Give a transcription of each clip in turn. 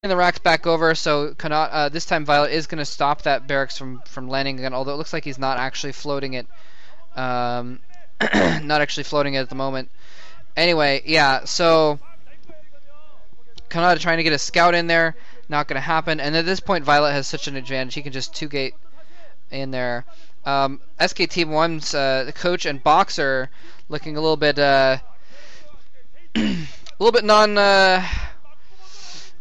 the racks back over, so Canata, this time Violet is going to stop that barracks from landing again, although it looks like he's not actually floating it. Not actually floating it at the moment. Anyway, yeah, so Canata trying to get a scout in there, not going to happen. And at this point, Violet has such an advantage. He can just 2-gate in there. SK Team 1's the coach and boxer looking a little bit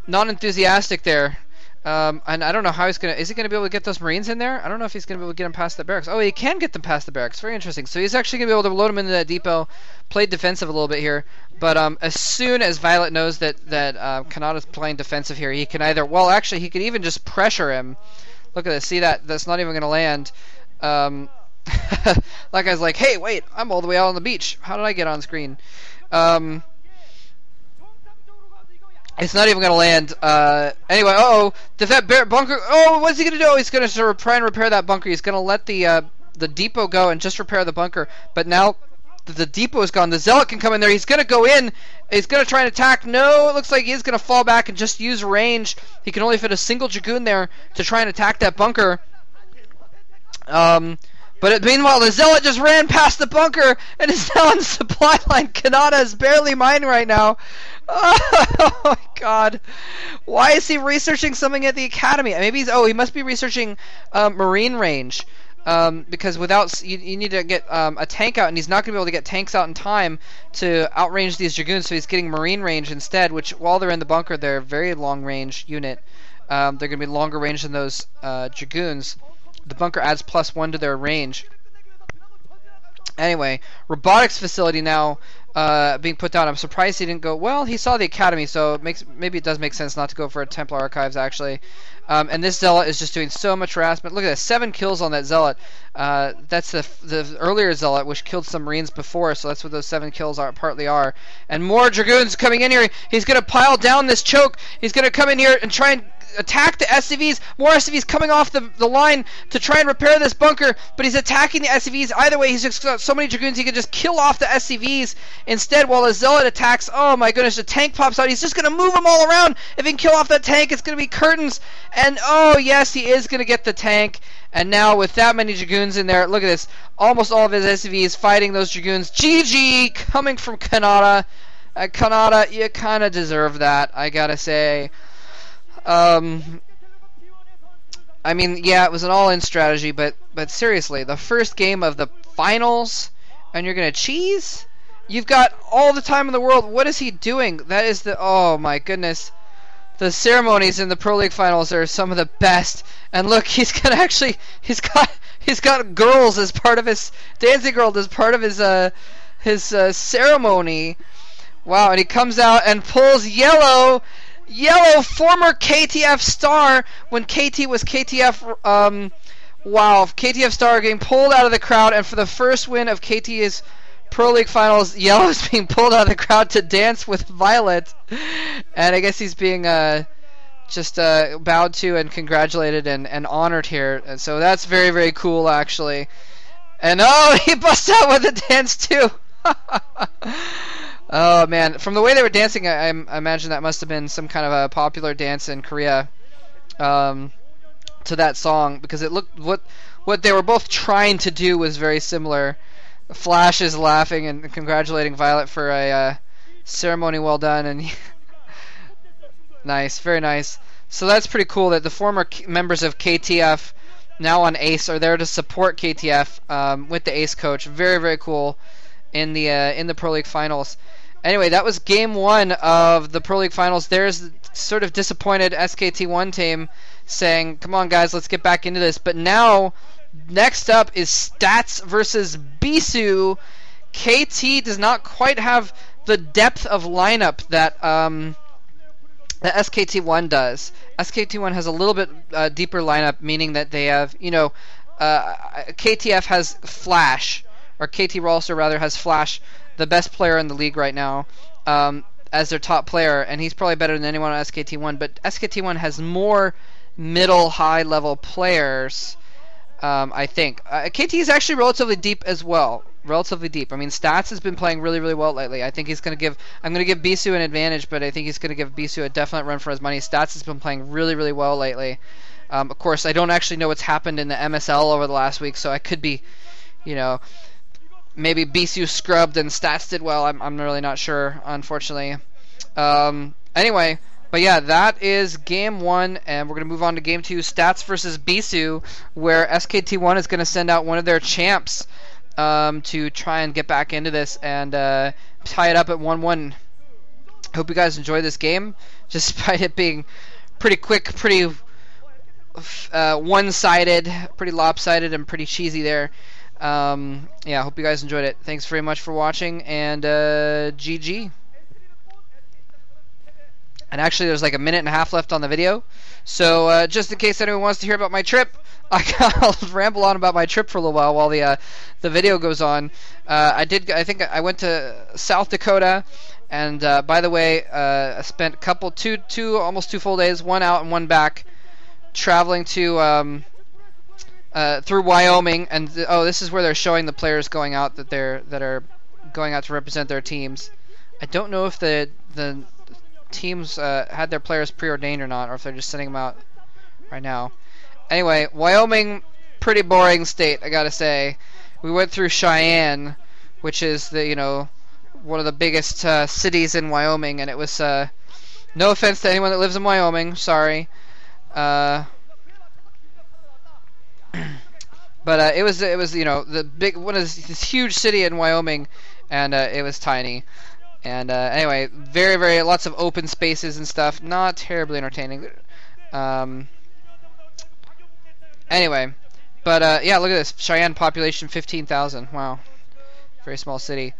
non-enthusiastic there. And I don't know how he's gonna. Is he gonna be able to get those Marines in there? I don't know if he's gonna be able to get them past the barracks. Oh, he can get them past the barracks. Very interesting. So he's actually gonna be able to load them into that depot. Play defensive a little bit here, but as soon as Violet knows that Canata's playing defensive here, he can either. Well, actually, he could even just pressure him. Look at this. See that? That's not even gonna land. That guy's like, hey, wait, I'm all the way out on the beach. How did I get on screen? It's not even going to land. Anyway, that bunker. Oh, what's he going to do? He's going to try and repair that bunker. He's going to let the depot go and just repair the bunker. But now the depot is gone. The Zealot can come in there. He's going to go in. He's going to try and attack. No, it looks like he's going to fall back and just use range. He can only fit a single Dragoon there to try and attack that bunker. But meanwhile, the Zealot just ran past the bunker and is now on the supply line. Canata is barely mine right now. Oh my god. Why is he researching something at the academy? Maybe he must be researching marine range. Because without you need to get a tank out, and he's not going to be able to get tanks out in time to outrange these Dragoons, so he's getting marine range instead, which while they're in the bunker, they're a very long range unit. They're going to be longer range than those Dragoons. The bunker adds +1 to their range. Anyway, robotics facility now being put down. I'm surprised he didn't go. Well, he saw the academy, so maybe it does make sense not to go for a Templar Archives actually. And this Zealot is just doing so much harassment. Look at this, 7 kills on that Zealot. That's the earlier Zealot, which killed some Marines before, so that's what those 7 kills partly are. And more Dragoons coming in here. He's going to pile down this choke. He's going to come in here and try and attack the SCVs. More SCVs coming off the line to try and repair this bunker, but he's attacking the SCVs. Either way, he's just got so many Dragoons he can just kill off the SCVs instead while the Zealot attacks. Oh my goodness, the tank pops out. He's just going to move them all around. If he can kill off that tank, it's going to be curtains. And oh yes, he is going to get the tank. And now with that many Dragoons in there, look at this. Almost all of his SCVs fighting those Dragoons. GG coming from Canata. Canata, you kind of deserve that, I gotta say. I mean, yeah, it was an all-in strategy, but seriously, the first game of the finals, and you're gonna cheese? You've got all the time in the world. What is he doing? That is oh my goodness. The ceremonies in the Pro League finals are some of the best. And look, he's got girls as part of his dancing girl as part of his ceremony. Wow, and he comes out and pulls yellow, former KTF star when KT was KTF. Wow, KTF star getting pulled out of the crowd, and for the first win of KT's Pro League finals, Yellow is being pulled out of the crowd to dance with Violet, and I guess he's being just bowed to and congratulated and honored here. And so that's very, very cool, actually. And oh, he busts out with a dance too. Oh man, from the way they were dancing, I imagine that must have been some kind of a popular dance in Korea to that song, because it looked what they were both trying to do was very similar. Flash is laughing and congratulating Violet for a ceremony well done, and nice, very nice. So that's pretty cool that the former members of KTF, now on Ace, are there to support KTF with the Ace coach. Very, very cool in the Pro League finals. Anyway, that was game 1 of the Pro League finals. There's sort of disappointed SKT1 team saying, "Come on, guys, let's get back into this." But now, next up is Stats versus Bisu. KT does not quite have the depth of lineup that SKT1 does. SKT1 has a little bit deeper lineup, meaning that they have, KTF has Flash, or KT Rolster rather has Flash, the best player in the league right now, as their top player, and he's probably better than anyone on SKT1, but SKT1 has more middle, high level players I think. KT is actually relatively deep as well. Relatively deep. I mean, Stats has been playing really, really well lately. I think he's going to give... I'm going to give Bisu an advantage, but I think he's going to give Bisu a definite run for his money. Stats has been playing really, really well lately. Of course, I don't actually know what's happened in the MSL over the last week, so I could be, maybe Bisu scrubbed and Stats did well. I'm really not sure, unfortunately. Anyway... But yeah, that is game 1, and we're going to move on to game 2, Stats versus Bisu, where SKT1 is going to send out one of their champs to try and get back into this and tie it up at 1-1. Hope you guys enjoy this game, despite it being pretty quick, pretty one-sided, pretty lopsided, and pretty cheesy there. Yeah, hope you guys enjoyed it. Thanks very much for watching, and GG. And actually, there's like a minute and a half left on the video. So just in case anyone wants to hear about my trip, I'll ramble on about my trip for a little while the video goes on. I think I went to South Dakota, and by the way, I spent almost 2 full days, one out and one back, traveling to through Wyoming. And this is where they're showing the players going out that are going out to represent their teams. I don't know if the teams had their players preordained or not, or if they're just sending them out right now. Anyway, Wyoming, pretty boring state, I gotta say. We went through Cheyenne, which is the one of the biggest cities in Wyoming, and it was no offense to anyone that lives in Wyoming, sorry, but it was the big one of this huge city in Wyoming, and it was tiny. And anyway, very lots of open spaces and stuff. Not terribly entertaining. Anyway, but yeah, look at this. Cheyenne population 15,000. Wow, very small city.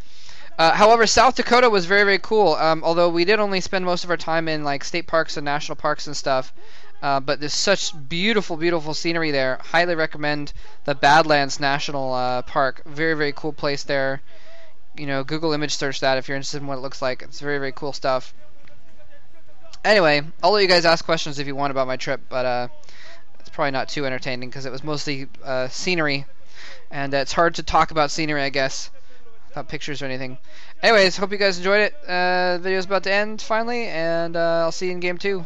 However, South Dakota was very cool. Although we did only spend most of our time in like state parks and national parks and stuff. But there's such beautiful scenery there. Highly recommend the Badlands National Park. Very cool place there. Google image search that if you're interested in what it looks like. It's very cool stuff. Anyway, I'll let you guys ask questions if you want about my trip, but it's probably not too entertaining because it was mostly scenery, and it's hard to talk about scenery, I guess, without pictures or anything. Anyways, hope you guys enjoyed it. The video's about to end finally, and I'll see you in game 2.